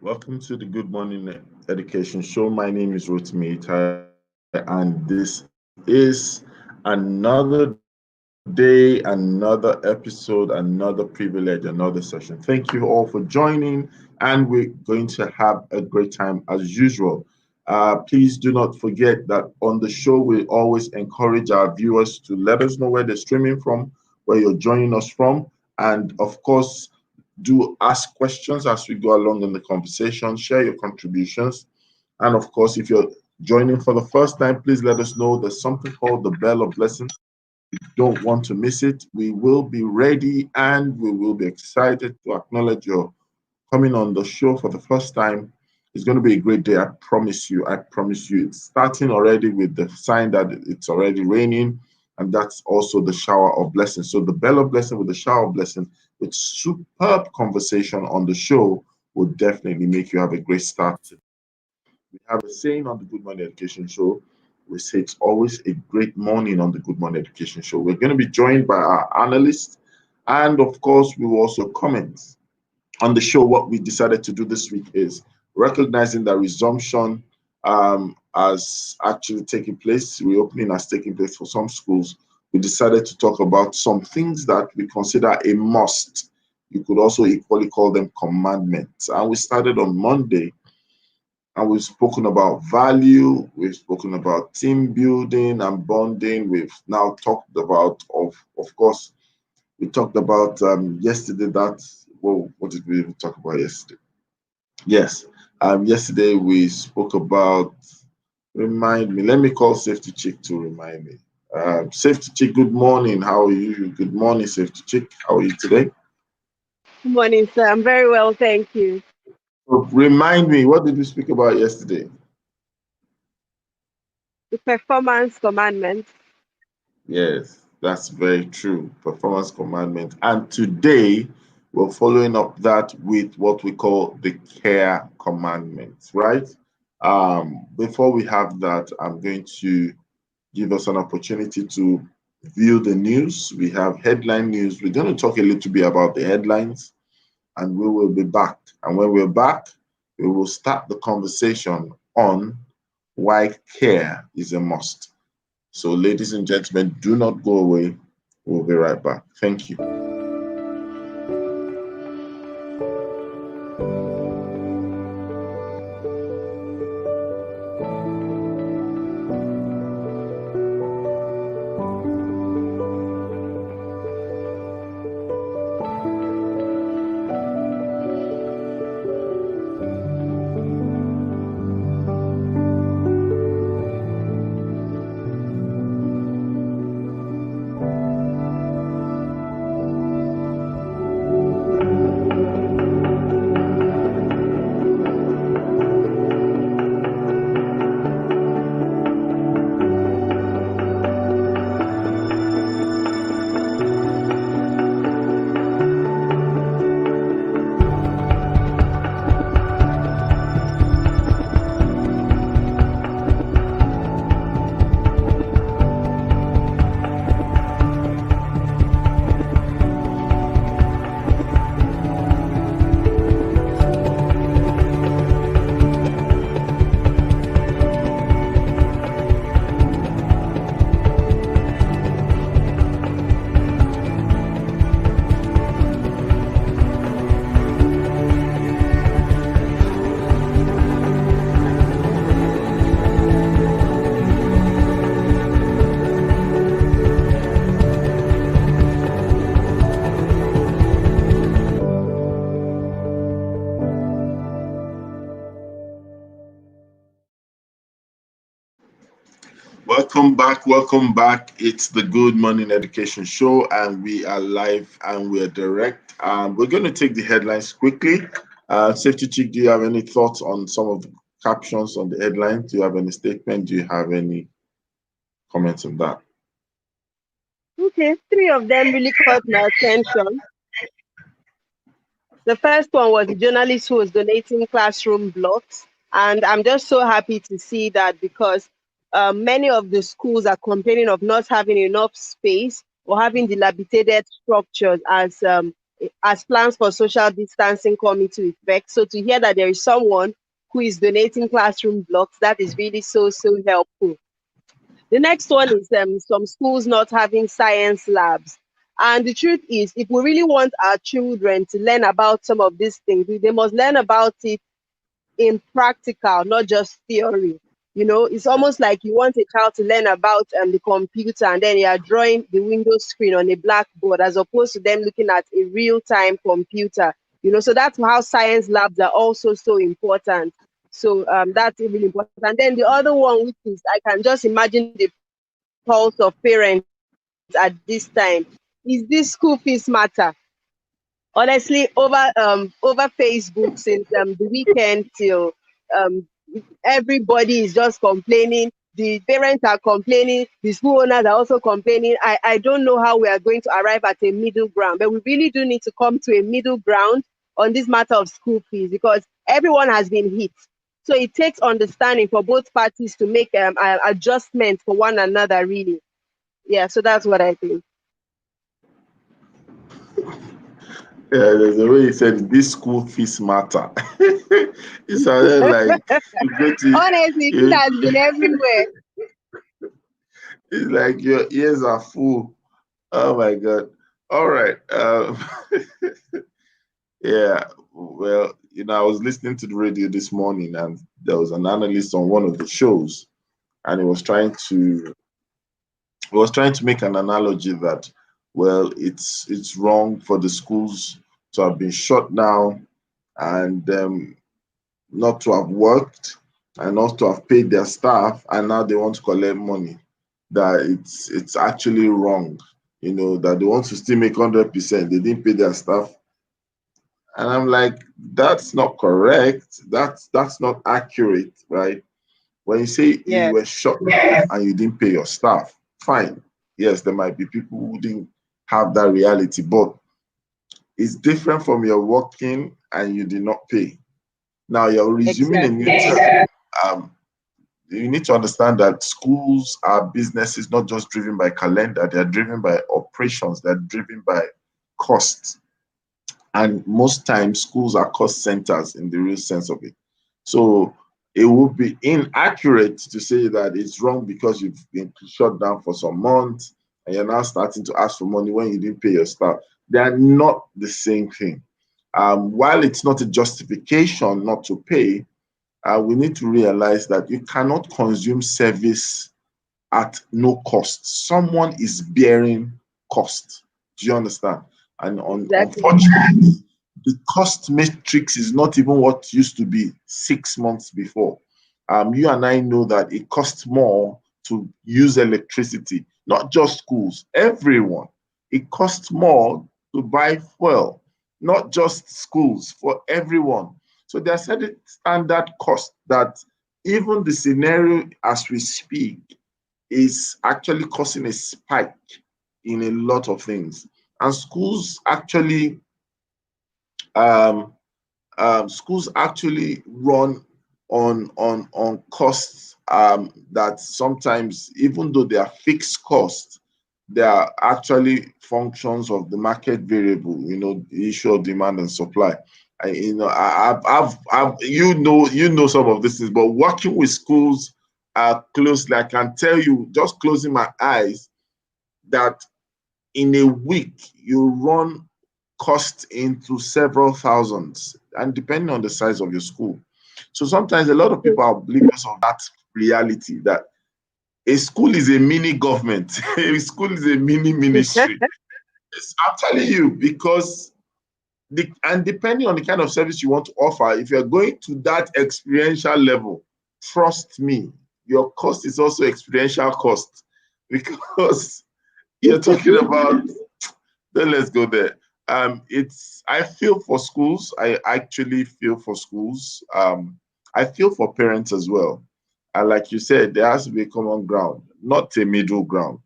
Welcome to the Good Morning Education Show. My name is Rotimi Itai, and this is another day, another episode, another privilege, another session. Thank you all for joining, and we're going to have a great time as usual. Please do not forget that on the show, we always encourage our viewers to let us know where they're streaming from, where you're joining us from, and of course, do ask questions as we go along in the conversation, share your contributions. And of course, if you're joining for the first time, please let us know there's something called the Bell of Blessing. Don't want to miss it. We will be ready and we will be excited to acknowledge your coming on the show for the first time. It's going to be a great day. I promise you. I promise you. It's starting already with the sign that it's already raining, and that's also the shower of blessing. So the Bell of Blessing with the shower of blessing with superb conversation on the show will definitely make you have a great start. We have a saying on the Good Morning Education Show. We say it's always a great morning on the Good Morning Education Show. We're going to be joined by our analysts, and of course, we will also comment on the show. What we decided to do this week is recognizing that resumption has actually taken place, reopening has taken place for some schools. We decided to talk about some things that we consider a must. You could also equally call them commandments. And we started on Monday, and we've spoken about value, we've spoken about team building and bonding. We've now talked about, of course, we talked about yesterday that, well, what did we even talk about yesterday? Yes, yesterday we spoke about, remind me, let me call Safety Chick to remind me. Safety Chick, good morning. How are you? Good morning, Safety Chick. How are you today? Good morning, sir. I'm very well, thank you. So remind me, what did we speak about yesterday? The performance commandment. Yes, that's very true. Performance commandment. And today we're following up that with what we call the care commandments, right? Before we have that, I'm going to give us an opportunity to view the news. We have headline news. We're going to talk a little bit about the headlines and we will be back. And when we're back, we will start the conversation on why care is a must. So, ladies and gentlemen, do not go away. We'll be right back. Thank you. Welcome back. Welcome back. It's the Good Morning Education Show, and we are live and we're direct. We're going to take the headlines quickly. Safety Chick, do you have any thoughts on some of the captions on the headline? Do you have any statement? Do you have any comments on that? Okay, three of them really caught my attention. The first one was the journalist who was donating classroom blocks. And I'm just so happy to see that because many of the schools are complaining of not having enough space or having dilapidated structures as as plans for social distancing come into effect. So to hear that there is someone who is donating classroom blocks, that is really so, so helpful. The next one is some schools not having science labs. And the truth is, if we really want our children to learn about some of these things, they must learn about it in practical, not just theory. You know, it's almost like you want a child to learn about the computer and then you are drawing the window screen on a blackboard as opposed to them looking at a real-time computer. You know, so that's how science labs are also so important. So that's really important. And then the other one, which is I can just imagine the pulse of parents at this time, is this school fees matter. Honestly, over Facebook since the weekend till um, everybody is just complaining. The parents are complaining. The school owners are also complaining. I don't know how we are going to arrive at a middle ground, but we really do need to come to a middle ground on this matter of school fees because everyone has been hit. So it takes understanding for both parties to make adjustments for one another, really. Yeah, so that's what I think. Yeah, there's a way he said this school fees matter. It sounded like you go to Honestly, it you, has been everywhere. it's like your ears are full. Oh my god. All right. Yeah. Well, I was listening to the radio this morning and there was an analyst on one of the shows and he was trying to make an analogy that, well, it's wrong for the schools to have been shut down and not to have worked and not to have paid their staff, and now they want to collect money. That it's actually wrong. That they want to still make 100%. They didn't pay their staff, and I'm like, that's not correct. That's not accurate, right? When you say you Yes, were shut down and you didn't pay your staff, fine. Yes, there might be people who didn't have that reality, but it's different from you're working and you did not pay. Now you're resuming a new exactly. term. Um, you need to understand that schools are businesses not just driven by calendar, they're driven by operations, they're driven by costs. And most times, schools are cost centers in the real sense of it. So it would be inaccurate to say that it's wrong because you've been shut down for some months and you're now starting to ask for money when you didn't pay your staff. They are not the same thing. While it's not a justification not to pay, we need to realize that you cannot consume service at no cost. Someone is bearing cost. Do you understand? And Exactly. unfortunately, the cost matrix is not even what used to be 6 months before. You and I know that it costs more to use electricity, not just schools, everyone. It costs more to buy fuel, not just schools, for everyone. So there are certain standard costs that even the scenario as we speak is actually causing a spike in a lot of things. And um, schools actually run on costs that sometimes, even though they are fixed costs, they are actually functions of the market variable. The issue of demand and supply. I've some of these things, but working with schools closely, I can tell you, just closing my eyes, that in a week you run cost into several thousands, and depending on the size of your school. So sometimes a lot of people are oblivious of that reality, that a school is a mini government, a school is a mini ministry. I'm telling you, because and depending on the kind of service you want to offer, if you're going to that experiential level, trust me, your cost is also experiential cost, because you're talking about, then let's go there. I feel for schools. I actually feel for schools. I feel for parents as well. And like you said, there has to be a common ground, not a middle ground,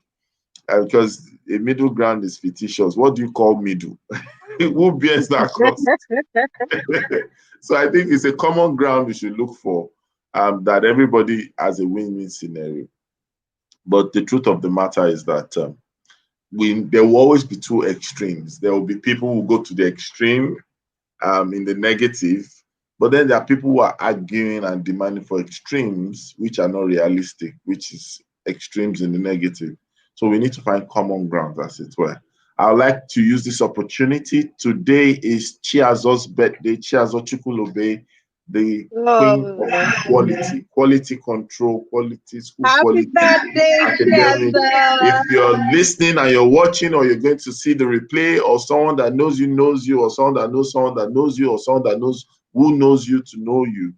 because a middle ground is fictitious. What do you call middle? Who bears that cost? So I think it's a common ground we should look for, that everybody has a win-win scenario. But the truth of the matter is that there will always be two extremes. There will be people who go to the extreme in the negative, but then there are people who are arguing and demanding for extremes, which are not realistic, which is extremes in the negative. So we need to find common ground, as it were. I would like to use this opportunity. Today is Chiazo's birthday. Chiazo Chukwulobe, the queen of Oh, quality, quality control, quality school, happy quality birthday, academic. If Chiaza. you're listening and you're watching, or you're going to see the replay, or someone that knows you, or someone that knows someone that knows you, or someone that knows who knows you to know you,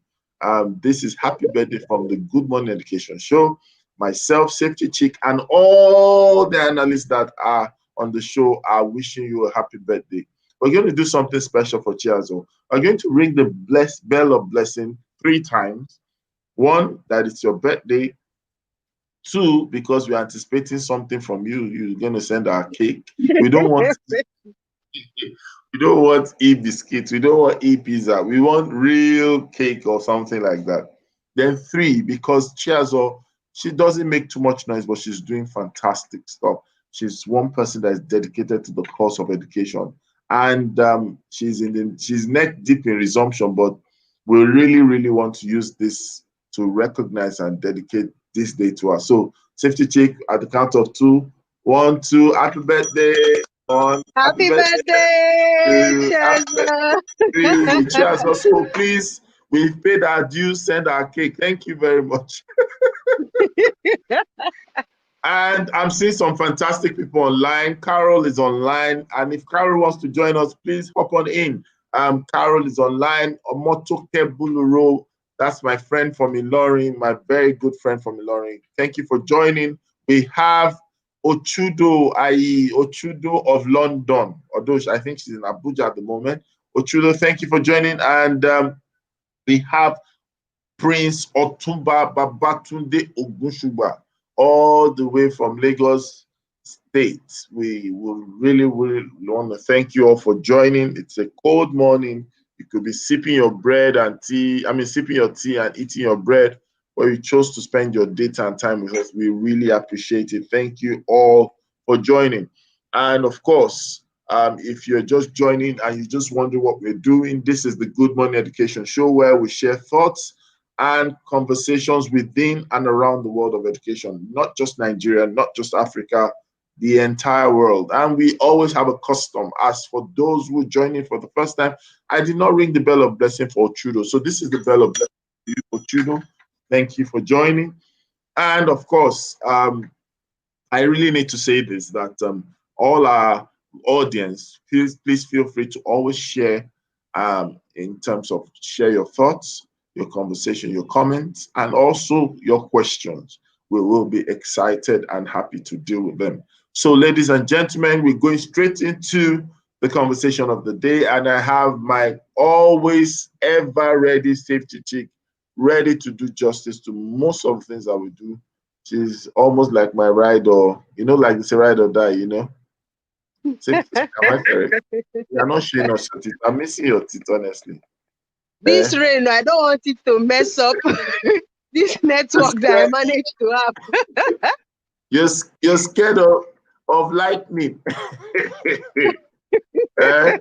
this is happy birthday from the Good Morning Education Show. Myself, Safety Chick, and all the analysts that are on the show are wishing you a happy birthday. We're going to do something special for Chiazo. We're going to ring the bell of blessing 3 times. One, that it's your birthday. Two, because we're anticipating something from you. You're going to send our cake. We don't want we don't want e-biscuits. We don't want e-pizza. We want real cake or something like that. Then three, because Chiazo, she doesn't make too much noise, but she's doing fantastic stuff. She's one person that is dedicated to the cause of education. And she's neck deep in resumption, but we really, really want to use this to recognize and dedicate this day to her. So, safety check at the count of two. 1, 2, happy birthday. One, happy Happy birthday. birthday, Two, happy Chiaza. birthday. Cheers. So please, we've paid our dues, send our cake. Thank you very much. And I'm seeing some fantastic people online. Carol is online. And if Carol wants to join us, please hop on in. Carol is online. Omotoke Buluro, that's my friend from Ilorin, my very good friend from Ilorin. Thank you for joining. We have Ochudo, i.e. Ochudo of London. Although I think she's in Abuja at the moment. Ochudo, thank you for joining. And we have Prince Otumba Babatunde Ogunshuba, all the way from Lagos State. We will really want to thank you all for joining. It's a cold morning. You could be sipping your bread and tea, sipping your tea and eating your bread, but you chose to spend your data and time with us. We really appreciate it. Thank you all for joining. And of course, if you're just joining and you just wonder what we're doing, this is the Good Morning Education Show, where we share thoughts and conversations within and around the world of education, not just Nigeria, not just Africa, the entire world. And we always have a custom. As for those who join in for the first time, I did not ring the bell of blessing for Ochudo. So this is the bell of blessing for you, Ochudo. Thank you for joining. And of course, I really need to say this, that all our audience, please feel free to always share in terms of share your thoughts, your conversation, your comments, and also your questions. We will be excited and happy to deal with them. So, ladies and gentlemen, we're going straight into the conversation of the day, and I have my always ever ready safety chick ready to do justice to most of the things that we do. She's almost like my ride or, like it's a ride or die, Safety chick, am I correct? You're not showing us your teeth. I'm missing your teeth, honestly. This rain, I don't want it to mess up this network that I managed to have. You're scared of lightning. Eh?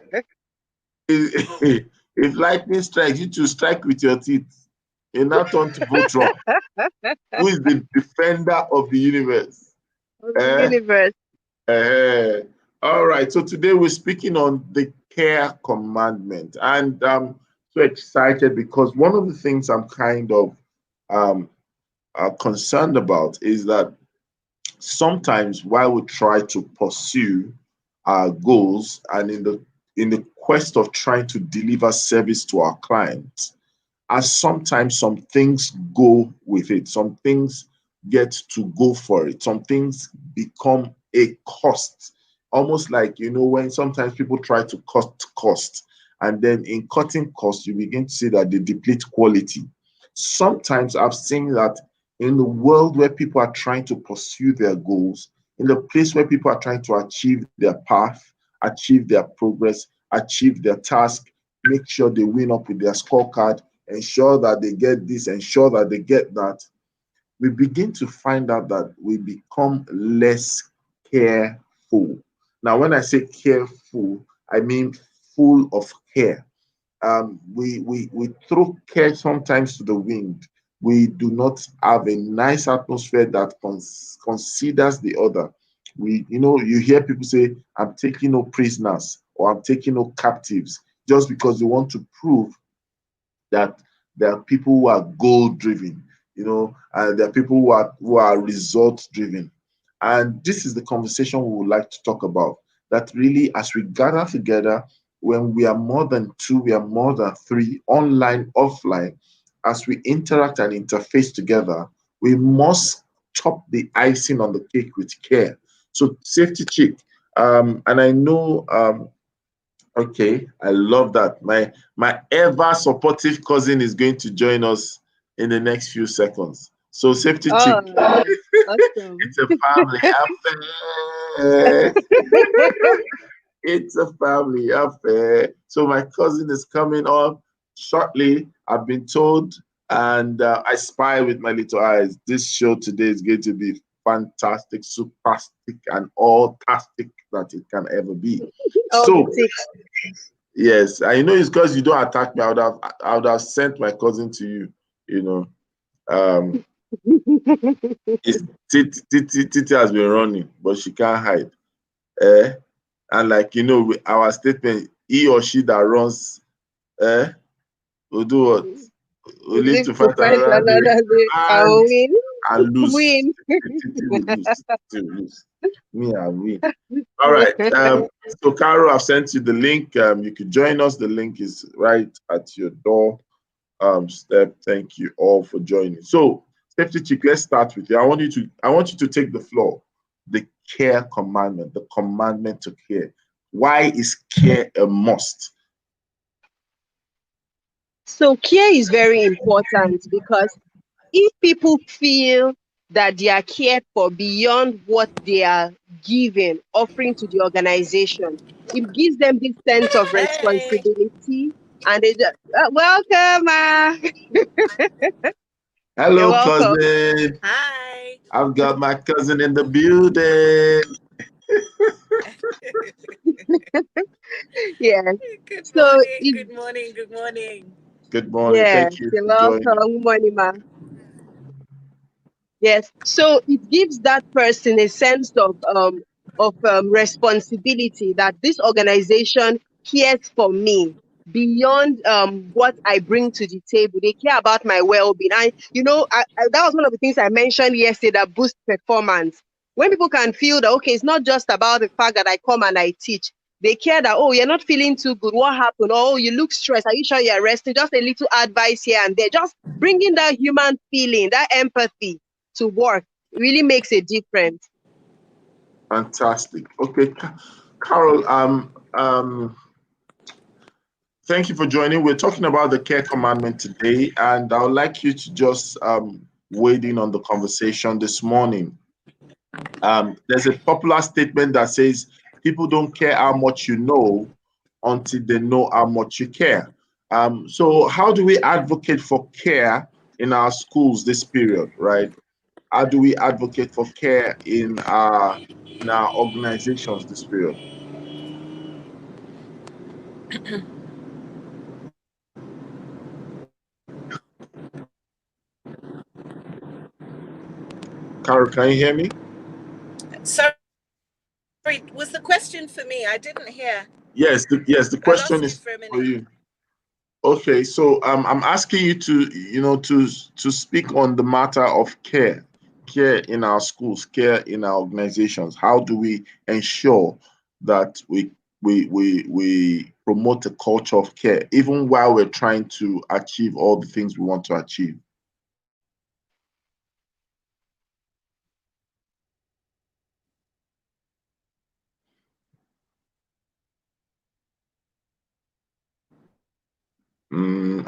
If lightning strikes, you to strike with your teeth. You're not on to Voltron, who is the defender of the universe. The universe. All right. So today we're speaking on the Care Commandment, and I'm so excited because one of the things I'm kind of concerned about is that sometimes while we try to pursue our goals and in the quest of trying to deliver service to our clients, as sometimes some things go with it, some things get to go for it, some things become a cost, almost like when sometimes people try to cut cost, and then in cutting costs you begin to see that they deplete quality. Sometimes I've seen that in the world where people are trying to pursue their goals, in the place where people are trying to achieve their path, achieve their progress, achieve their task, make sure they win up with their scorecard, ensure that they get this, ensure that they get that, we begin to find out that we become less carefree. careful. Now, when I say careful, I mean full of care. We throw care sometimes to the wind. We do not have a nice atmosphere that considers the other. You hear people say, I'm taking no prisoners or I'm taking no captives just because they want to prove that there are people who are goal driven, and there are people who are result driven. And this is the conversation we would like to talk about. That really, as we gather together, when we are more than two, we are more than three, online, offline, as we interact and interface together, we must top the icing on the cake with care. So, safety check. And I know Okay, I love that. My ever supportive cousin is going to join us in the next few seconds. So safety chick, Oh, awesome. it's a family affair. It's a family affair. So my cousin is coming up shortly. I've been told, and I spy with my little eyes. This show today is going to be fantastic, superstic, and all tastic that it can ever be. All the So ticks. yes, I know it's because you don't attack me. I would have sent my cousin to you. You know, um, it's Titi has been running, but she can't hide. Eh? And like our statement, he or she that runs, will do what? Will We live live to to fight fight another day another day. I and win. lose. Win. Titi will lose. Titi will lose. Me, I win. All right. So, Caro, I've sent you the link. You could join us. The link is right at your door. Step. Thank you all for joining. So, safety chick, let's start with you. I want you to take the floor. The care commandment, the commandment to care. Why is care a must? So care is very important because if people feel that they are cared for beyond what they are giving, offering to the organization, it gives them this sense of Hey, responsibility. And they just, welcome, you're Hello, welcome. cousin. hi. I've got my cousin in the building. Yeah. Good So morning, it, good morning, good morning. Good morning. yeah, Thank you you're for joining. welcome, Monima. Yes. So it gives that person a sense of responsibility that this organization cares for me beyond what I bring to the table. They care about my well-being. That was one of the things I mentioned yesterday that boosts performance. When people can feel that okay, it's not just about the fact that I come and I teach. They care that oh, you're not feeling too good. What happened? Oh, you look stressed. Are you sure you're resting? Just a little advice here and there. Just bringing that human feeling, that empathy to work really makes a difference. Fantastic. Okay, Carol. Thank you for joining. We're talking about the care commandment today, and I would like you to just wade in on the conversation this morning. There's a popular statement that says people don't care how much you know until they know how much you care. So, how do we advocate for care in our schools this period, right? How do we advocate for care in our organizations this period? Carol, can you hear me? Sorry, was the question for me? I didn't hear. Yes, the I question lost you is for a for minute. you. Okay, so I'm asking you to speak on the matter of care in our schools, care in our organizations. How do we ensure that we promote a culture of care, even while we're trying to achieve all the things we want to achieve?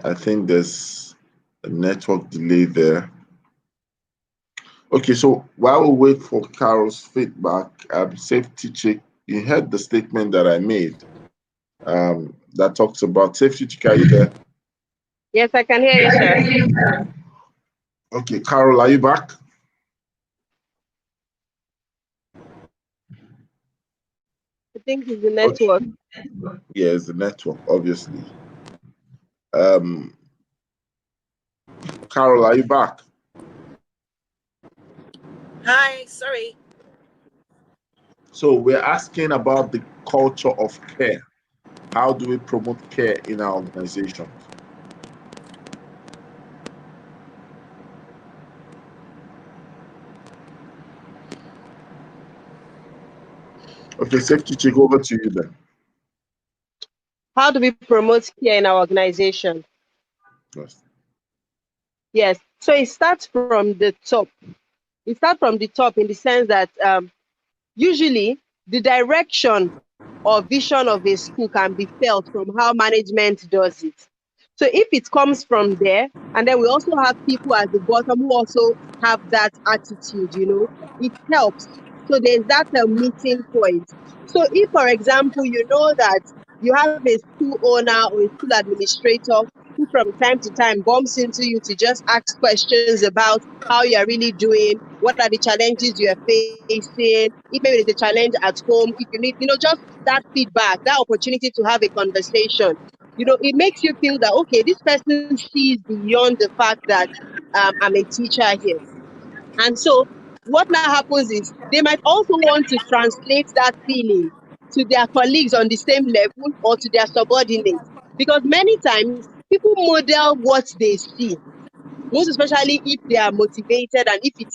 I think there's a network delay there. Okay, so while we wait for Carol's feedback, safety check, you heard the statement that I made that talks about safety check. Are you there? Yes, I can hear you, sir. Okay, Carol, are you back? think it's the Okay. network. Yeah, it's the network, obviously. Um, Carol, are you back? Hi, sorry. So we're asking about the culture of care. How do we promote care in our organizations? Okay, Safety, take over to you then. How do we promote care in our organization? Yes. Yes. So it starts from the top. It starts from the top in the sense that usually the direction or vision of a school can be felt from how management does it. So if it comes from there, and then we also have people at the bottom who also have that attitude, it helps. So there's that meeting point. So if, for example, you know that you have a school owner or a school administrator who from time to time bumps into you to just ask questions about how you're really doing, what are the challenges you're facing, if maybe there's a challenge at home, if you need, just that feedback, that opportunity to have a conversation, it makes you feel that, okay, this person sees beyond the fact that I'm a teacher here. And so what now happens is they might also want to translate that feeling to their colleagues on the same level or to their subordinates. Because many times people model what they see, most especially if they are motivated and if it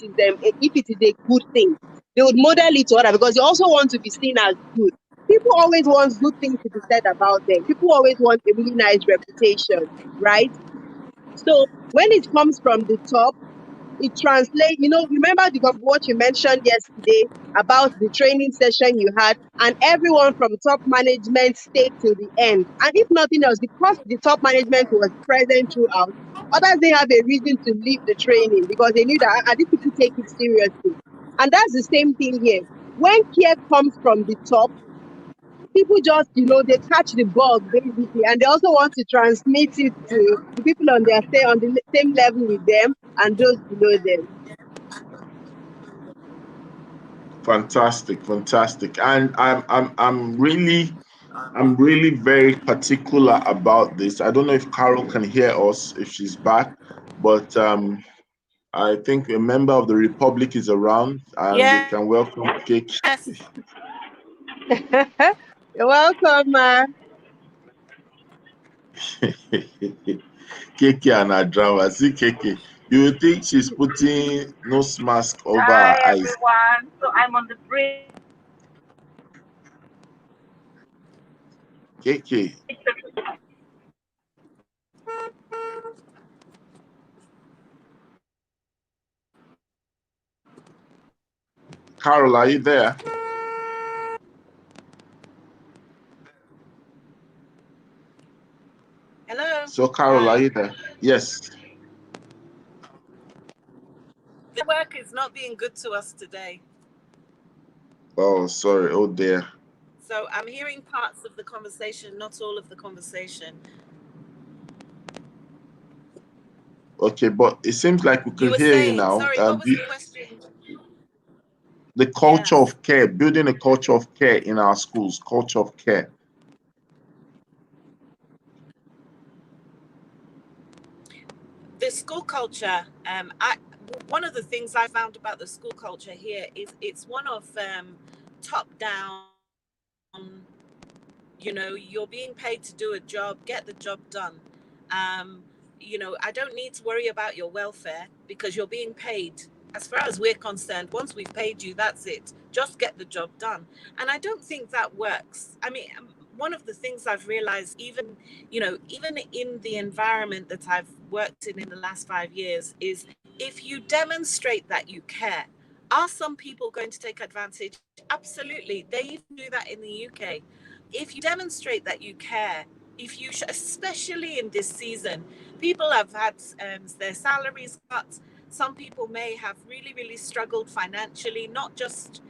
is a good thing. They would model it to others because they also want to be seen as good. People always want good things to be said about them. People always want a really nice reputation, right? So when it comes from the top, it translates, remember what you mentioned yesterday about the training session you had, and everyone from top management stayed till the end. And if nothing else, because the top management was present throughout, others didn't have a reason to leave the training because they knew that these people take it seriously. And that's the same thing here. When care comes from the top, people just, they catch the bug basically, and they also want to transmit it to the people on the same level with them and those below them. Fantastic, fantastic. And I'm really very particular about this. I don't know if Carol can hear us, if she's back, but I think a member of the Republic is around, and we Yeah. can welcome Cake. Yes. You're welcome, Keke and her drama. See Keke, you would think she's putting nose mask over Hi her eyes. everyone. So I'm on the bridge. Keke, Carol, are you there? Hello. So, Carol, are Hi. you there? Yes. The work is not being good to us today. Oh, sorry. Oh, dear. So I'm hearing parts of the conversation, not all of the conversation. Okay, but it seems like we You can were hear you saying, now. sorry, what was the question? The culture Yes. of care, building a culture of care in our schools, culture of care. The school culture, one of the things I found about the school culture here is it's one of top down, you're being paid to do a job, get the job done. Um, I don't need to worry about your welfare because you're being paid. As far as we're concerned, once we've paid you, that's it. Just get the job done. And I don't think that works. I mean, one of the things I've realized, even in the environment that I've worked in the last 5 years, is if you demonstrate that you care, are some people going to take advantage? Absolutely. They even do that in the UK. If you demonstrate that you care, especially in this season, people have had their salaries cut. Some people may have really, really struggled financially, not just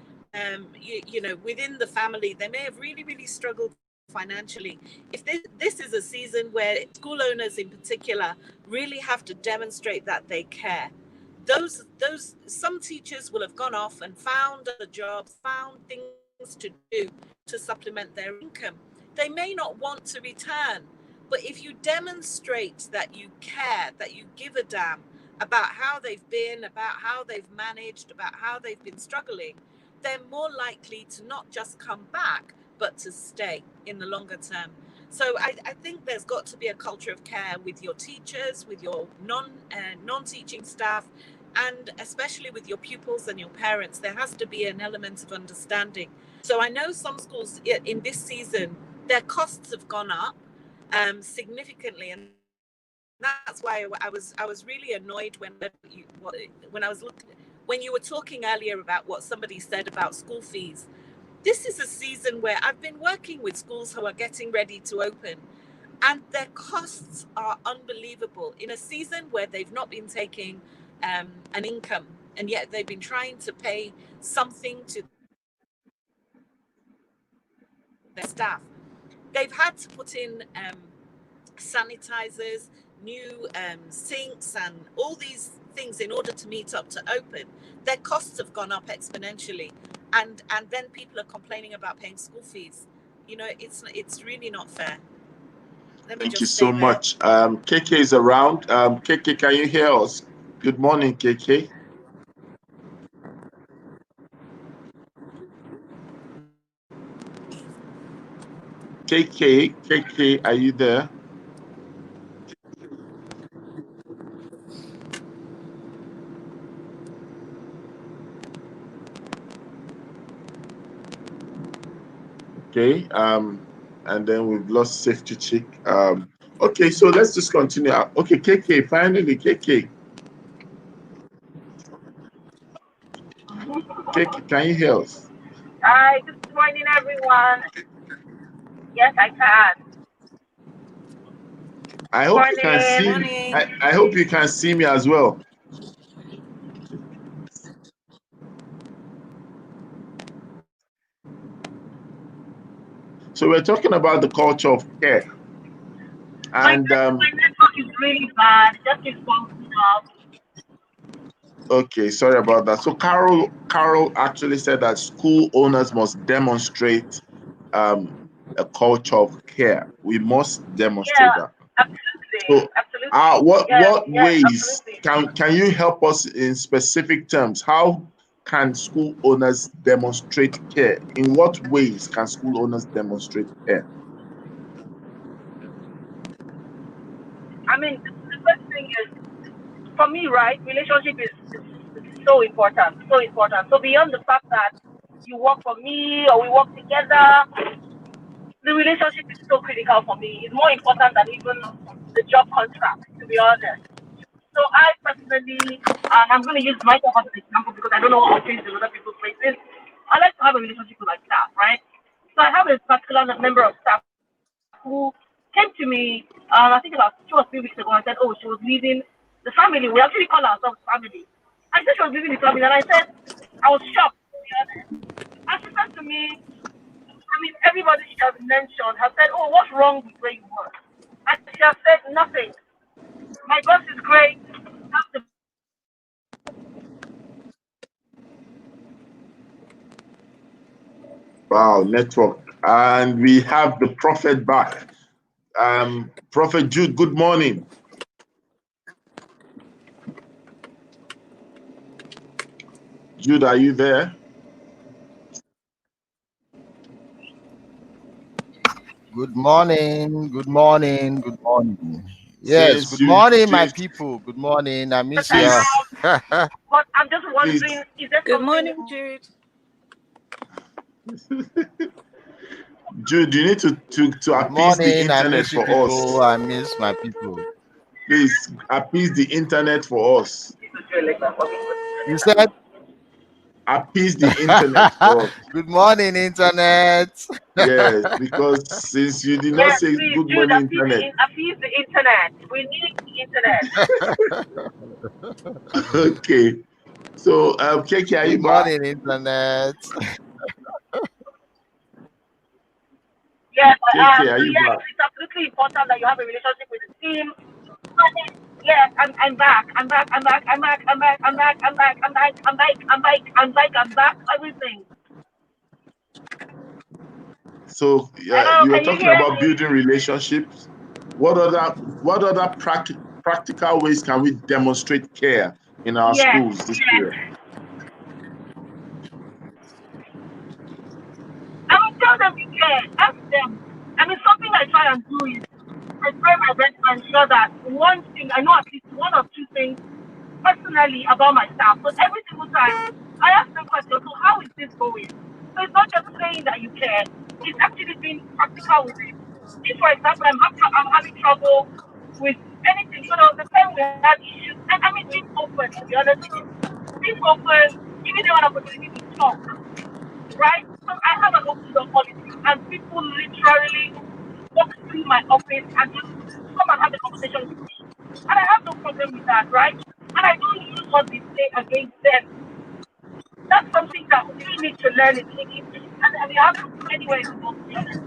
within the family. They may have really, really struggled financially. If this is a season where school owners in particular really have to demonstrate that they care, those some teachers will have gone off and found other jobs, found things to do to supplement their income. They may not want to return, but if you demonstrate that you care, that you give a damn about how they've been, about how they've managed, about how they've been struggling, they're more likely to not just come back, but to stay in the longer term. So I think there's got to be a culture of care with your teachers, with your non-teaching staff, and especially with your pupils and your parents. There has to be an element of understanding. So I know some schools in this season, their costs have gone up significantly, and that's why I was really annoyed when you were talking earlier about what somebody said about school fees. This is a season where I've been working with schools who are getting ready to open, and their costs are unbelievable in a season where they've not been taking an income, and yet they've been trying to pay something to their staff. They've had to put in sanitizers, new sinks, and all these things in order to meet up to open. Their costs have gone up exponentially, and then people are complaining about paying school fees. You know, it's really not fair. Thank you so much. KK is around. KK, can you hear us? Good morning, KK. KK, are you there? Okay, and then we've lost Safety Chick. Okay, so let's just continue. Okay, KK, finally, KK. KK, can you hear us? Hi, good morning, everyone. Yes, I can. I hope you can see me. I hope you can see me as well. So we're talking about the culture of care. And my network is really bad. Just keeps bumping up. Okay, sorry about that. So Carol actually said that school owners must demonstrate a culture of care. We must demonstrate that. Absolutely. So, absolutely. what ways absolutely. can you help us in specific terms? How can school owners demonstrate care? In what ways can school owners demonstrate care? I mean, the first thing is, for me, right, relationship is so important, so important. So beyond the fact that you work for me or we work together, the relationship is so critical for me. It's more important than even the job contract, to be honest. So I personally, and I'm going to use myself as an example because I don't know how things in other people's places. I like to have a relationship with my staff, right? So I have a particular member of staff who came to me, I think about 2 or 3 weeks ago, and said, oh, she was leaving the family. We actually call ourselves family. I said she was leaving the family, and I said, I was shocked, to be honest. And she said to me, I mean, everybody she has mentioned has said, oh, what's wrong with where you work? And she has said nothing. My boss is great. That's the Wow, network. And we have the prophet back. Prophet Jude, good morning. Jude, are you there? Good morning, good morning, good morning. Yes, good morning, my people. Good morning. I miss you. But I'm just wondering, is there Good morning, Jude. Jude, you need to appease the internet for us. I miss my people. Please appease the internet for us. You said? Appease the internet for us. Good morning, internet. Yes, because since you did not say please, good Jude, morning, internet. appease the internet. We need the internet. Okay. So, KK, are you back? Good morning, internet. Yes, KK, are you back? it's absolutely important that you have a relationship with the team. Yes, I'm back. I'm back. Everything. So Hello, you were can you talking hear about me? building relationships. What other practical ways can we demonstrate care in our Yes, schools this yes. period? I will tell them you care. Ask them. I mean, something I try and do is I try my best to ensure that one thing, I know at least one or two things personally about my staff. But every single time I ask them questions, so how is this going? So it's not just saying that you care, it's actually being practical with it. If, for example, I'm having trouble with anything, so there was a time we had issues, and I mean, being open, to be honest with you, being open, giving them an opportunity to talk, right? So I have an open door policy, and people literally walk through my office and just come and have a conversation with me. And I have no problem with that, right? And I don't use what they say against them. That's something that we need to learn in English. And you have to anywhere in the world, to be honest.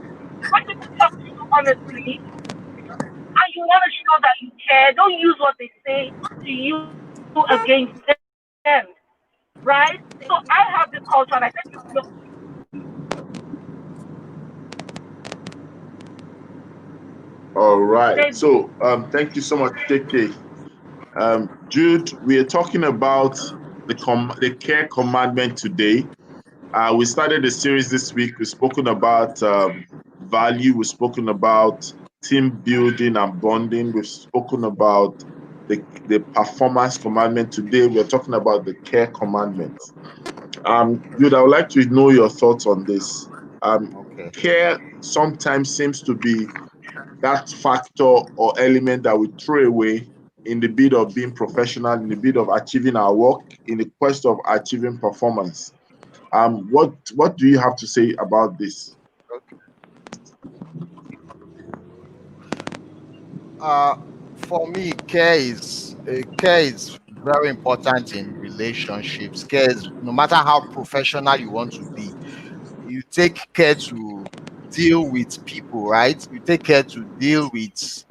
When people talk to you honestly, and you want to show that you care, don't use what they say to you against them, right? So I have this culture, and I said, look, All right. there's So thank you so much, KK. Jude, we are talking about the Care Commandment today. We started a series this week. We've spoken about value. We've spoken about team building and bonding. We've spoken about the performance commandment. Today, we're talking about the care commandment. Jude, I would like to know your thoughts on this. Okay. Care sometimes seems to be that factor or element that we throw away in the bid of being professional, in the bid of achieving our work, in the quest of achieving performance. What do you have to say about this? Okay. Uh, for me, care is very important in relationships. Care is, no matter how professional you want to be, you take care to deal with people, right? You take care to deal with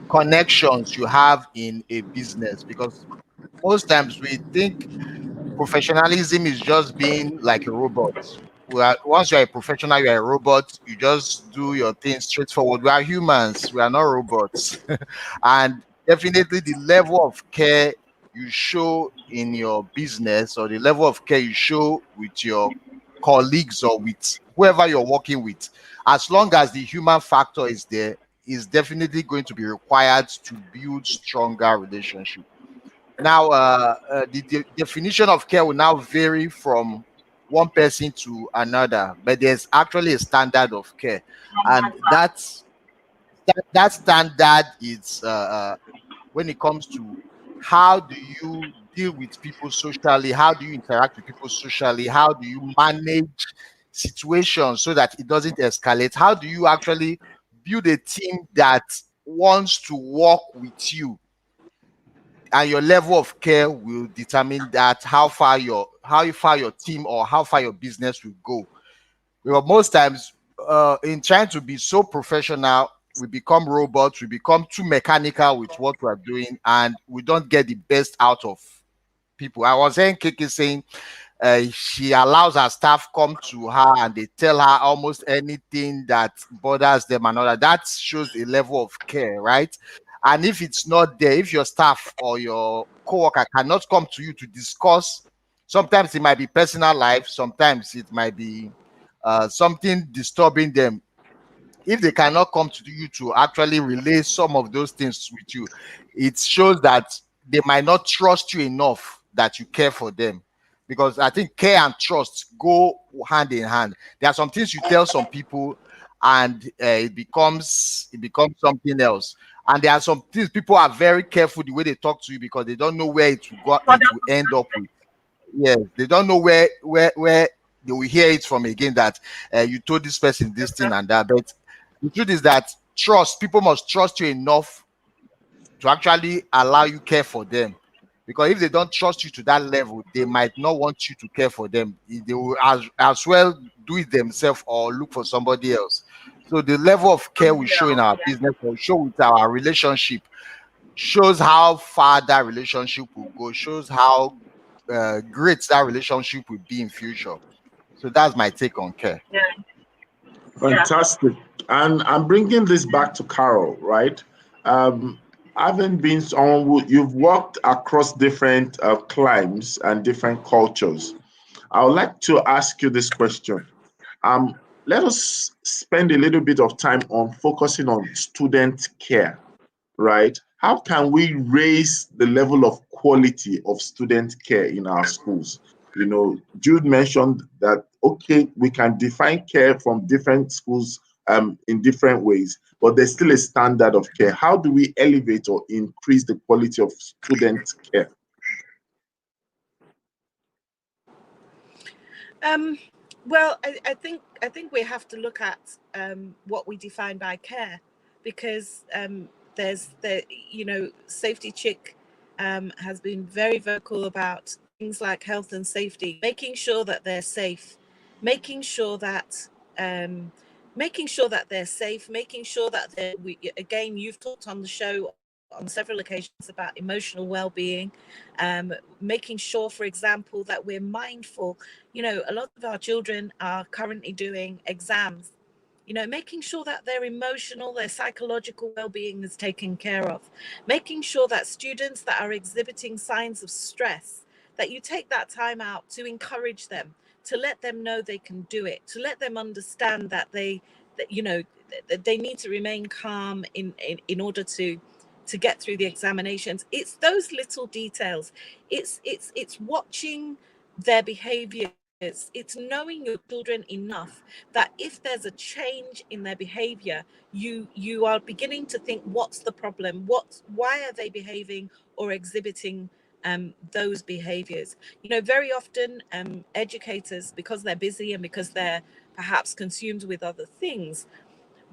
connections you have in a business, because most times we think professionalism is just being like a robot. Once you're a professional, you're a robot. You just do your thing straightforward. We are humans. We are not robots. And definitely, the level of care you show in your business, or the level of care you show with your colleagues or with whoever you're working with, as long as the human factor is there, is definitely going to be required to build stronger relationships. Now, the definition of care will now vary from one person to another, but there's actually a standard of care, and that standard is when it comes to how do you deal with people socially, how do you interact with people socially, how do you manage situations so that it doesn't escalate, how do you actually build a team that wants to work with you, and your level of care will determine that how far your team or how far your business will go. Well, most times, in trying to be so professional, we become robots, we become too mechanical with what we're doing, and we don't get the best out of people. I was hearing Kiki saying she allows her staff come to her and they tell her almost anything that bothers them and all that. That shows a level of care, right? And if it's not there, if your staff or your coworker cannot come to you to discuss, sometimes it might be personal life, sometimes it might be something disturbing them. If they cannot come to you to actually relay some of those things with you, it shows that they might not trust you enough that you care for them. Because I think care and trust go hand in hand. There are some things you tell some people, and it becomes something else. And there are some things people are very careful the way they talk to you, because they don't know where it will go, for it the will end up with. Yes, they don't know where they will hear it from again, that you told this person this thing and that. But the truth is that trust, people must trust you enough to actually allow you care for them. Because if they don't trust you to that level, they might not want you to care for them. They will as well do it themselves or look for somebody else. So the level of care we somebody show in else. our Yeah. business or show with our relationship shows how far that relationship will go, shows how great that relationship will be in future. So that's my take on care. Yeah. Yeah. Fantastic. And I'm bringing this back to Carol, right? Um, having been someone who you've worked across different climes and different cultures, I would like to ask you this question. Let us spend a little bit of time on focusing on student care, right? How can we raise the level of quality of student care in our schools? You know, Jude mentioned that, okay, we can define care from different schools in different ways, but there's still a standard of care. How do we elevate or increase the quality of student care? Um, well, I think we have to look at what we define by care, because there's the Safety Chick has been very vocal about things like health and safety, making sure that they're safe, making sure that um, making sure that they're safe, making sure that again, you've talked on the show on several occasions about emotional well-being, making sure, for example, that we're mindful. A lot of our children are currently doing exams, making sure that their emotional, their psychological well-being is taken care of, making sure that students that are exhibiting signs of stress, that you take that time out to encourage them, to let them know they can do it, to let them understand that they need to remain calm in order to get through the examinations. It's those little details. It's watching their behaviors. It's knowing your children enough that if there's a change in their behavior, you are beginning to think, what's the problem? Why are they behaving or exhibiting those behaviors? Very often educators, because they're busy and because they're perhaps consumed with other things,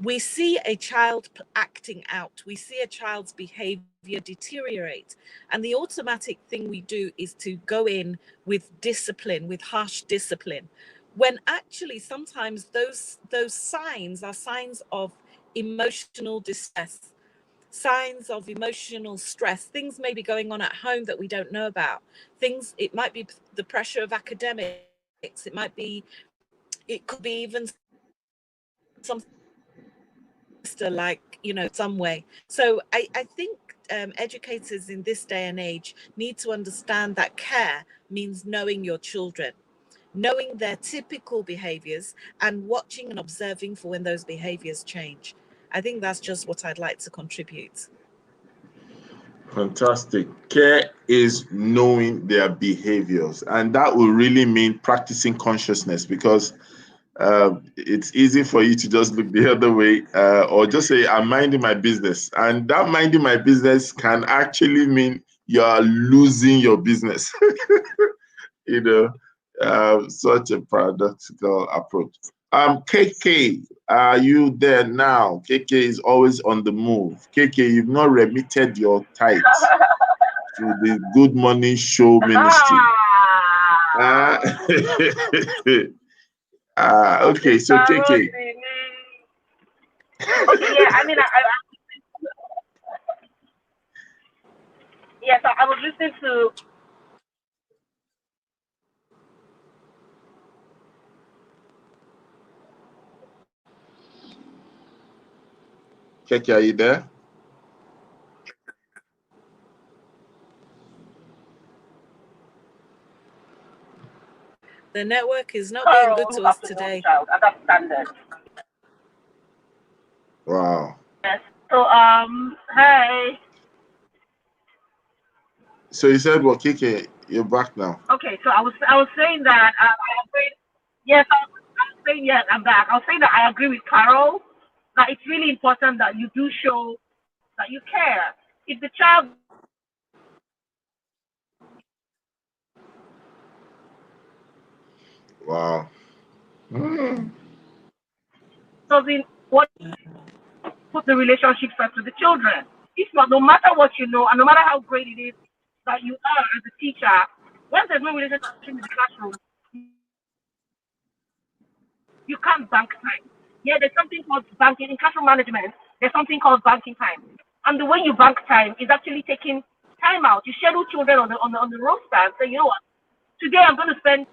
we see a child acting out, we see a child's behavior deteriorate, and the automatic thing we do is to go in with discipline, with harsh discipline, when actually sometimes those signs are signs of emotional distress, signs of emotional stress. Things may be going on at home that we don't know about. It might be the pressure of academics, it could be even something like, some way. So I think educators in this day and age need to understand that care means knowing your children, knowing their typical behaviors, and watching and observing for when those behaviors change. I think that's just what I'd like to contribute. Fantastic. Care is knowing their behaviors, and that will really mean practicing consciousness, because it's easy for you to just look the other way or just say, I'm minding my business. And that minding my business can actually mean you are losing your business. you know, Such a paradoxical approach. KK, are you there now? KK is always on the move. KK, you've not remitted your tithes to the Good Morning Show ministry. Uh, okay, so KK. Okay, yeah, I mean, yeah, so I was listening to. KK, are you there? The network is not being Carol good to look us after the only today. child, and that's standard. Wow. Yes. So hey. So you said, well, KK, you're back now. Okay, so I was saying that I agree. Yes, I was saying yes, I'm back. I was saying that I agree with Carol that it's really important that you do show that you care. If the child Wow. Mm. doesn't what put the relationship first with the children. If not, no matter what you know, and no matter how great it is that you are as a teacher, when there's no relationship in the classroom, you can't bank time. Yeah, there's something called banking in classroom management. There's something called banking time, and the way you bank time is actually taking time out. You schedule children on the roster and say, you know what, today I'm going to spend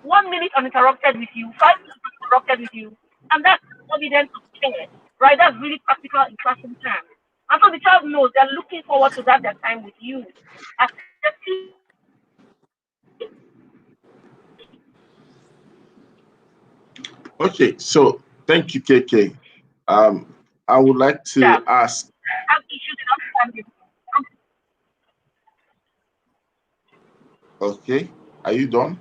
1 minute uninterrupted with you, 5 minutes uninterrupted with you. And that's evidence of care, right? That's really practical in classroom terms. And so the child knows they're looking forward to that their time with you. Assessing Okay, so thank you, KK. Um, I would like to that ask. have issues in understanding. Okay, are you done?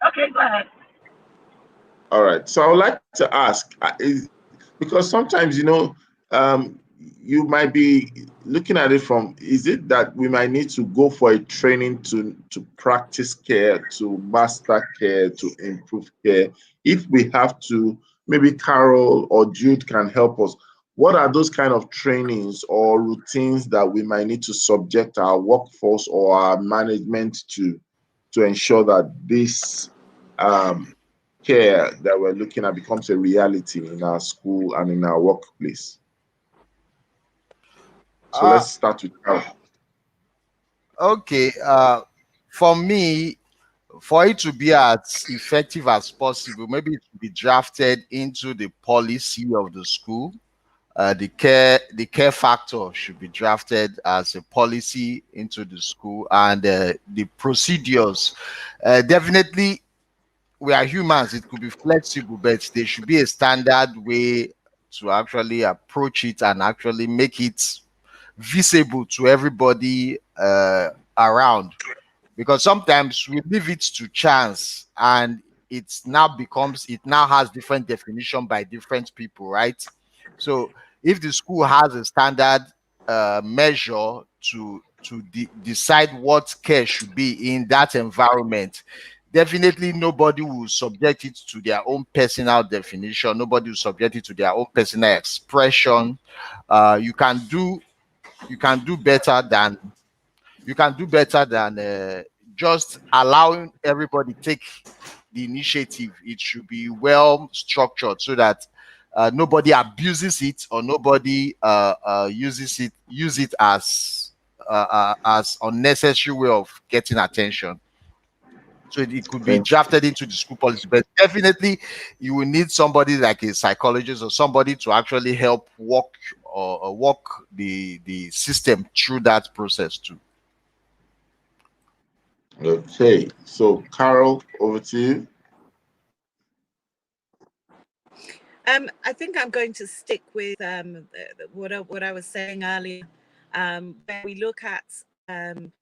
Okay, go ahead. All right. So I would like to ask, because sometimes, you might be looking at it from, is it that we might need to go for a training to practice care, to master care, to improve care? If we have to, maybe Carol or Jude can help us. What are those kind of trainings or routines that we might need to subject our workforce or our management to ensure that this um, care that we're looking at becomes a reality in our school and in our workplace? So Uh, let's start with Carol. okay. For me, for it to be as effective as possible, maybe it should be drafted into the policy of the school. The care factor should be drafted as a policy into the school, and the procedures. Definitely, we are humans. It could be flexible, but there should be a standard way to actually approach it and actually make it visible to everybody around, because sometimes we leave it to chance, and it now has different definition by different people, right? So if the school has a standard measure to decide what care should be in that environment, definitely nobody will subject it to their own personal definition, nobody will subject it to their own personal expression. Uh, you can do better than just allowing everybody take the initiative. It should be well structured so that nobody abuses it, or nobody use it as unnecessary way of getting attention. So it could be Thank drafted into the school policy, but definitely you will need somebody like a psychologist or somebody to actually help walk the system through that process too. you. Okay, so Carol, over to you. I think I'm going to stick with what I was saying earlier, where we look at so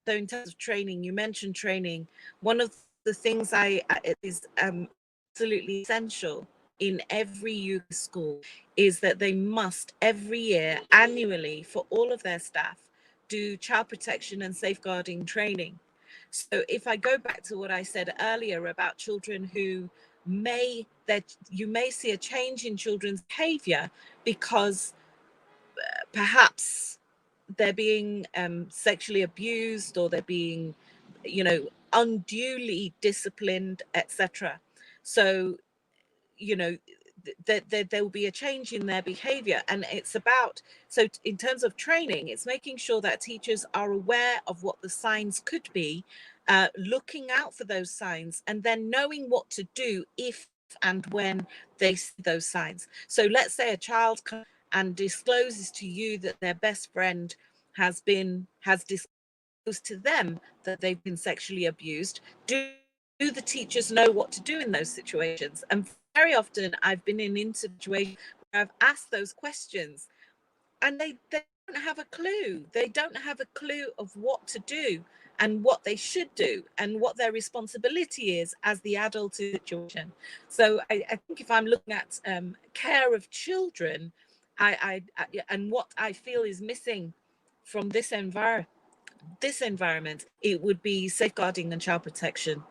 in terms of training. You mentioned training. One of the things it is absolutely essential in every UK school is that they must every year, annually, for all of their staff, do child protection and safeguarding training. So if I go back to what I said earlier about children who that you may see a change in children's behavior because perhaps they're being sexually abused, or they're being, unduly disciplined, etc. So, there will be a change in their behavior, and it's about, so in terms of training, it's making sure that teachers are aware of what the signs could be, looking out for those signs, and then knowing what to do if and when they see those signs. So let's say a child comes and discloses to you that their best friend has disclosed to them that they've been sexually abused. Do the teachers know what to do in those situations? And very often I've been in situations where I've asked those questions, and they don't have a clue. They don't have a clue of what to do and what they should do and what their responsibility is as the adult situation. So I think if I'm looking at care of children, and what I feel is missing from this environment, it would be safeguarding and child protection.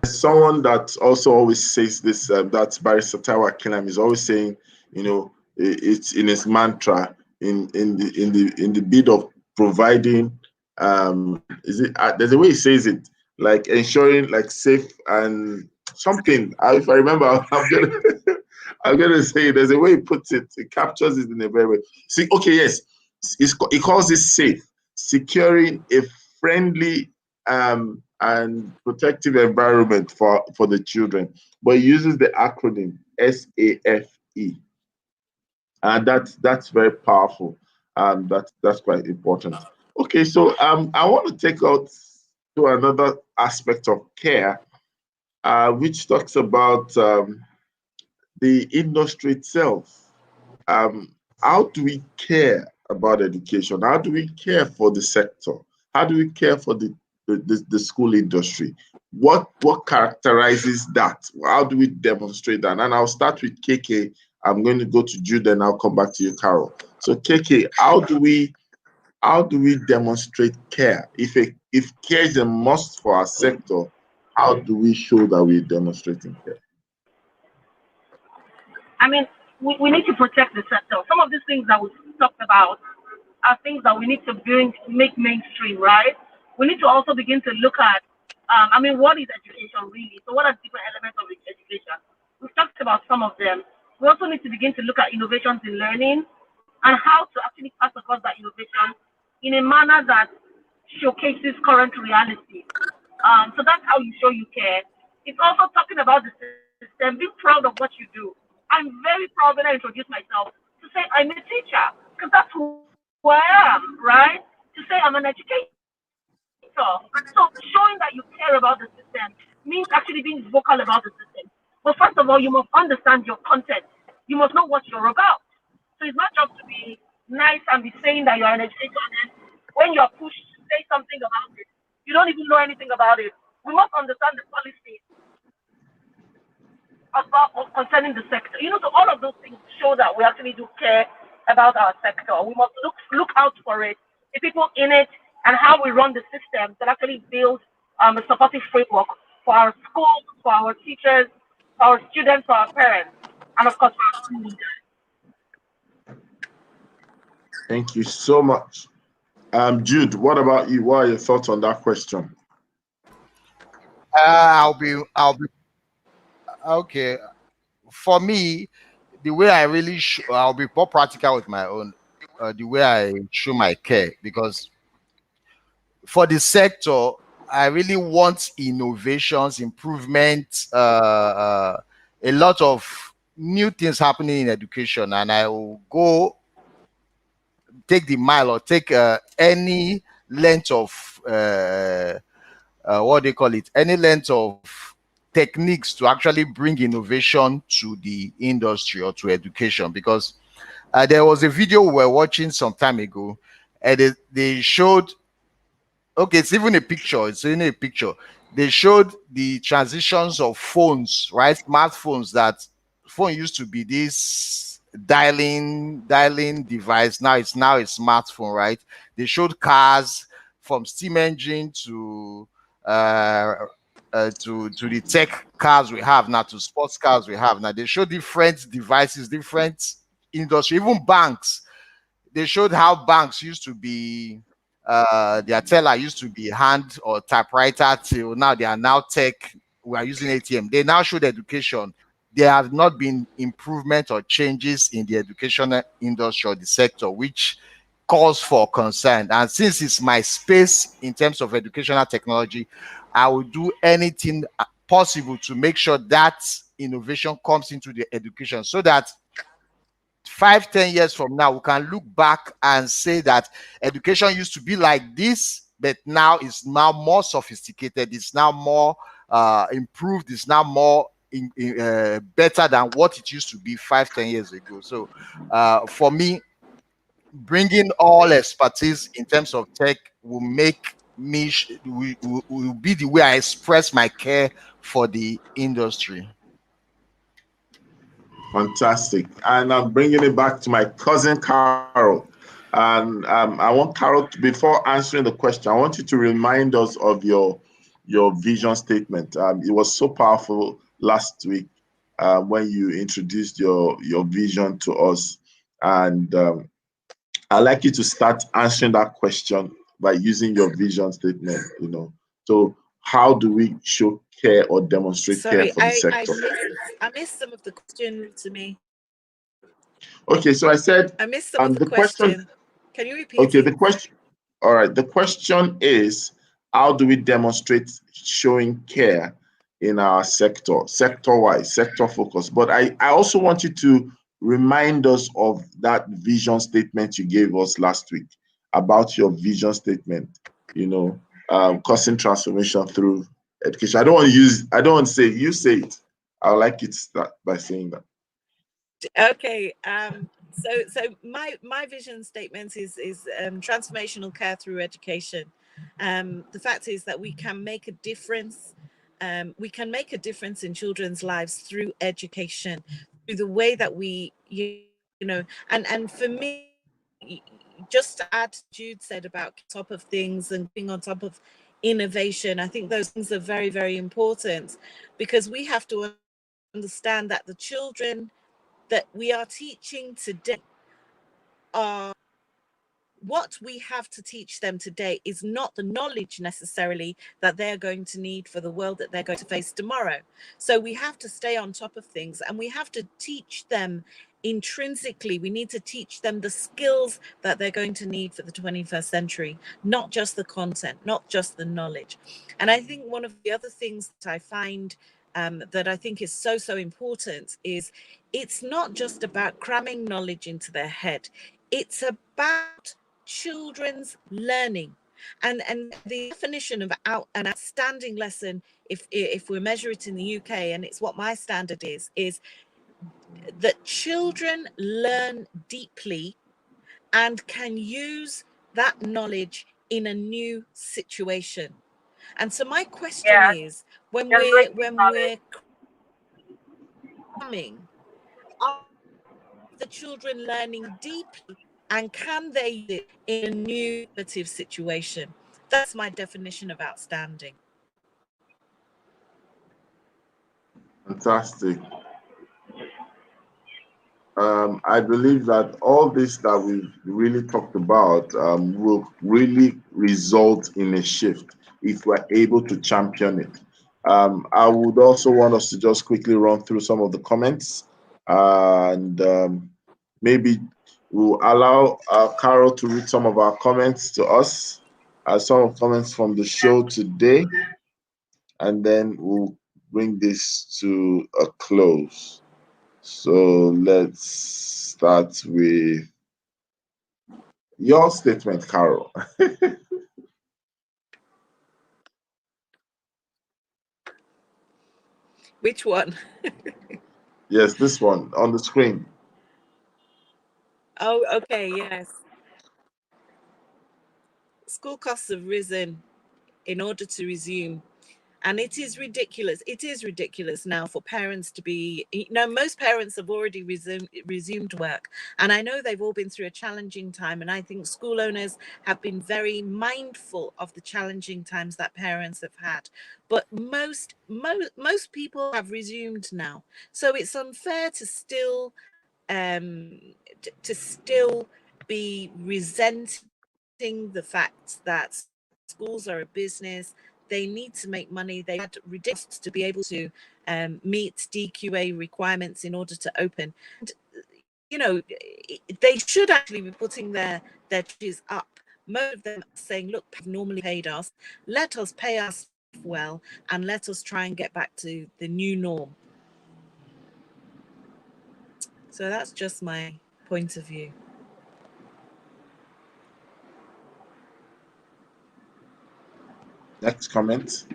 Someone that also always says this, that's Barrister Tawa Kinam, is always saying, it's in his mantra, in the bid of providing, is it there's a way he says it, like ensuring like safe and something. If I remember, I'm gonna I'm gonna say there's a way he puts it. It captures it in a very way. See, okay, yes, he calls it safe, securing a friendly and protective environment for the children. But it uses the acronym SAFE, and that's very powerful. That's quite important. Okay, so I want to take out to another aspect of care, which talks about the industry itself. How do we care about education? How do we care for the sector? How do we care for the school industry? What characterizes that? How do we demonstrate that? And I'll start with KK. I'm going to go to Jude, and I'll come back to you, Carol. So KK, how do we demonstrate care? If care is a must for our sector, how do we show that we're demonstrating care? I mean, we need to protect the sector. Some of these things that we talked about are things that we need to make mainstream, right? We need to also begin to look at, what is education really? So what are different elements of education? We've talked about some of them. We also need to begin to look at innovations in learning and how to actually pass across that innovation in a manner that showcases current reality. So that's how you show you care. It's also talking about the system, being proud of what you do. I'm very proud when I introduce myself to say I'm a teacher because that's who I am, right? To say I'm an educator. So showing that you care about the system means actually being vocal about the system. But first of all, you must understand your content. You must know what you're about. So it's not just to be nice and be saying that you're an educator, and then when you're pushed to say something about it, you don't even know anything about it. We must understand the policy concerning the sector. So all of those things show that we actually do care about our sector. We must look out for it, the people in it, and how we run the system that actually builds a supportive framework for our schools, for our teachers, for our students, for our parents, and of course for our school leaders. Thank you so much. Jude, what about you? What are your thoughts on that question? I'll be okay. For me, the way I'll be more practical with my own, the way I show my care, because for the sector, I really want innovations, improvement, a lot of new things happening in education, and I will go take the mile or take any length of what they call it, any length of techniques to actually bring innovation to the industry or to education. Because there was a video we were watching some time ago, and they showed, okay, it's even a picture, it's in a picture. They showed the transitions of phones, right? Smartphones. That phone used to be this dialing device. Now a smartphone, right? They showed cars from steam engine uh, to the tech cars we have now, to sports cars we have now. They show different devices, different industry, even banks. They showed how banks used to be, their teller used to be hand or typewriter, till now they are now tech. We are using ATM. They now showed education. There have not been improvement or changes in the educational industry or the sector, which calls for concern. And since it's my space in terms of educational technology, I will do anything possible to make sure that innovation comes into the education, so that 5, 10 years from now, we can look back and say that education used to be like this, but now it's now more sophisticated. It's now more improved. It's now more better than what it used to be 5, 10 years ago. So for me, bringing all expertise in terms of tech will make me will be the way I express my care for the industry. Fantastic. And I'm bringing it back to my cousin Carol. And I want Carol to, before answering the question, I want you to remind us of your vision statement. It was so powerful last week when you introduced your vision to us. And I'd like you to start answering that question by using your vision statement. So how do we show care or demonstrate care Sorry, for the sector? I missed some of the question to me. Okay, so I said I missed some of the the question. question. Can you repeat Okay, the it? question. All right, the question is, how do we demonstrate showing care in our sector-wise, sector focus? But I also want you to remind us of that vision statement you gave us last week about your vision statement, causing transformation through education. I don't want to say, you say it. I would like you to start by saying that. Okay. So my vision statement is transformational care through education. The fact is that we can make a difference. We can make a difference in children's lives through education, through the way that we, and for me, just to add to Jude said about top of things and being on top of innovation, I think those things are very, very important, because we have to understand that the children that we are teaching today are, what we have to teach them today is not the knowledge necessarily that they're going to need for the world that they're going to face tomorrow. So we have to stay on top of things, and we have to teach them intrinsically. We need to teach them the skills that they're going to need for the 21st century, not just the content, not just the knowledge. And I think one of the other things that I find that I think is so, so important is it's not just about cramming knowledge into their head. It's about children's learning. And the definition of an outstanding lesson, if we measure it in the UK, and it's what my standard is that children learn deeply and can use that knowledge in a new situation. And so my question Yeah, is, when generating knowledge. we're coming, are the children learning deeply, and can they use it in a new innovative situation? That's my definition of outstanding. Fantastic. I believe that all this that we've really talked about will really result in a shift if we're able to champion it. I would also want us to just quickly run through some of the comments, and maybe we'll allow Carol to read some of our comments to us, some of comments from the show today, and then we'll bring this to a close. So let's start with your statement, Carol. Which one? Yes, this one on the screen. Oh, okay, yes. School costs have risen in order to resume. And it is ridiculous. It is ridiculous now for parents to be, most parents have already resumed work. And I know they've all been through a challenging time. And I think school owners have been very mindful of the challenging times that parents have had. But most people have resumed now. So it's unfair to still be resenting the fact that schools are a business. They need to make money. They had ridiculous to be able to meet DQA requirements in order to open. And, they should actually be putting their charges up. Most of them are saying, look, have normally paid us. Let us pay us well, and let us try and get back to the new norm. So that's just my point of view. Next comment.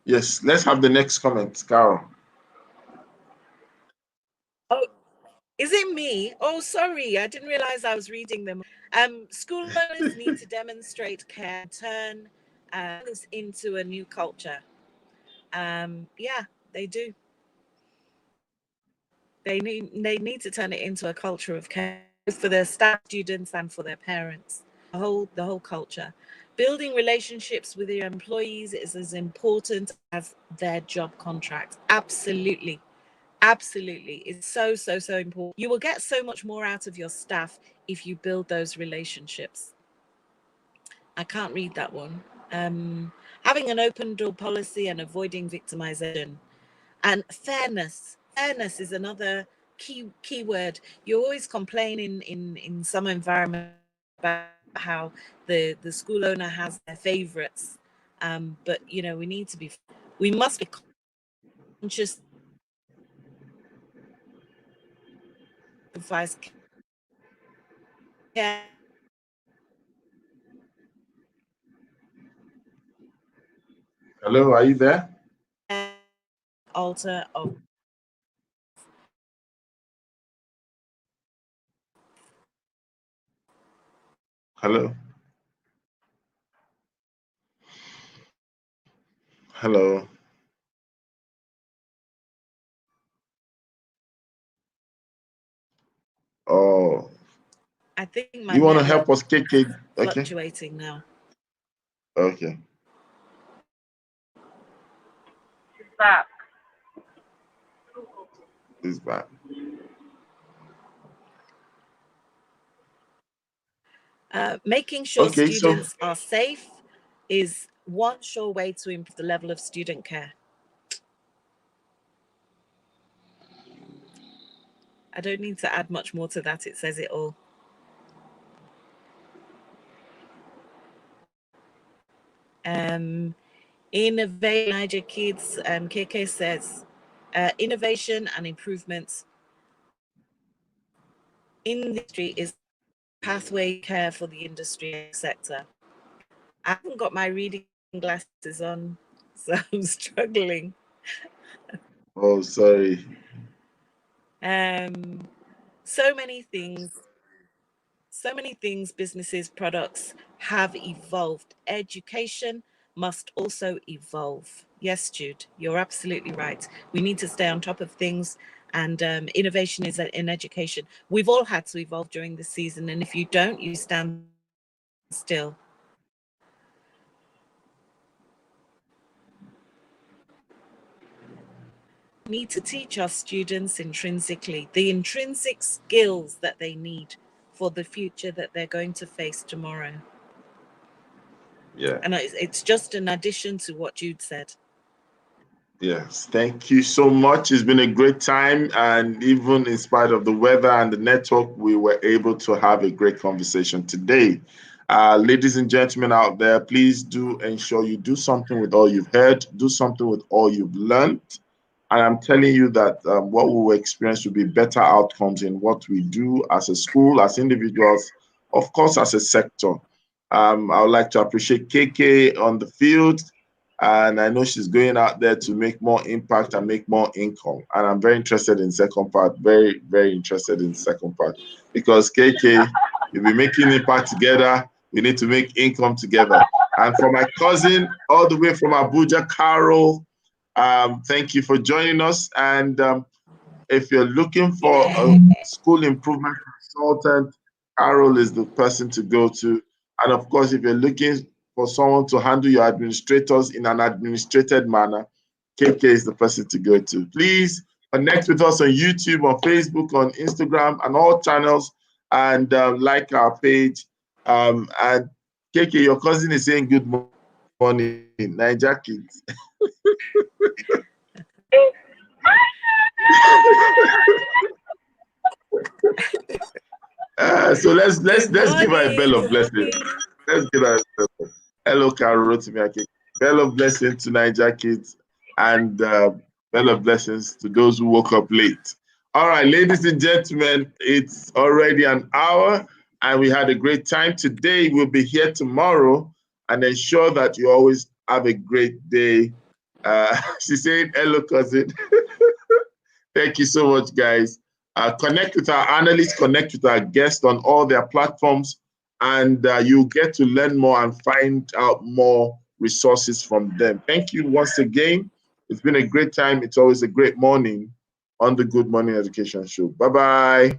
Yes, let's have the next comment, Carol. Oh, is it me? Oh, sorry, I didn't realize I was reading them. School owners need to demonstrate care, turn this into a new culture. Yeah, they do. They need to turn it into a culture of care, both for their staff, students, and for their parents. The whole culture. Building relationships with your employees is as important as their job contract. Absolutely. Absolutely. It's so, so, so important. You will get so much more out of your staff if you build those relationships. I can't read that one. Having an open door policy and avoiding victimization. And fairness. Fairness is another key word. You're always complaining in some environment about how the school owner has their favorites, but you know, we must be conscious. Care. Hello, are you there? Altar of Hello. Hello. Oh, I think my you want to network help us, KK? Okay. fluctuating now. Okay. It's back. It's back. Making sure Okay, so students are safe is one sure way to improve the level of student care. I don't need to add much more to that. It says it all. Innovate Niger Kids, KK says, innovation and improvements in the industry is pathway care for the industry sector. I haven't got my reading glasses on, so I'm struggling. oh, sorry. Um, so many things, businesses, products have evolved. Education must also evolve. Yes, Jude, you're absolutely right. We need to stay on top of things, and innovation is in education. We've all had to evolve during the season, and if you don't, you stand still. We need to teach our students intrinsically the intrinsic skills that they need for the future that they're going to face tomorrow. Yeah. And it's just an addition to what Jude said. Yes. Thank you so much. It's been a great time. And even in spite of the weather and the network, we were able to have a great conversation today. Ladies and gentlemen out there, please do ensure you do something with all you've heard, do something with all you've learned. And I'm telling you that what we will experience will be better outcomes in what we do as a school, as individuals, of course, as a sector. I would like to appreciate KK on the field. And I know she's going out there to make more impact and make more income. And I'm very interested in second part, very, very interested in second part. Because KK, you'll be making impact together. We need to make income together. And for my cousin, all the way from Abuja, Carol, thank you for joining us. And if you're looking for a school improvement consultant, Carol is the person to go to. And of course, if you're looking for someone to handle your administrators in an administrated manner, KK is the person to go to. Please connect with us on YouTube, on Facebook, on Instagram, and all channels, and like our page. And KK, your cousin is saying good morning, Niger Kids. So let's give her a bell of blessing. Let's give her a bell. Hello, Carol Rotimiaki. Bell of blessing to Niger Kids, and bell of blessings to those who woke up late. All right, ladies and gentlemen, it's already an hour, and we had a great time today. We'll be here tomorrow, and ensure that you always have a great day. She said, "Hello, cousin." Thank you so much, guys. Connect with our analysts, connect with our guests on all their platforms, and you'll get to learn more and find out more resources from them. Thank you once again. It's been a great time. It's always a great morning on the Good Morning Education Show. Bye-bye.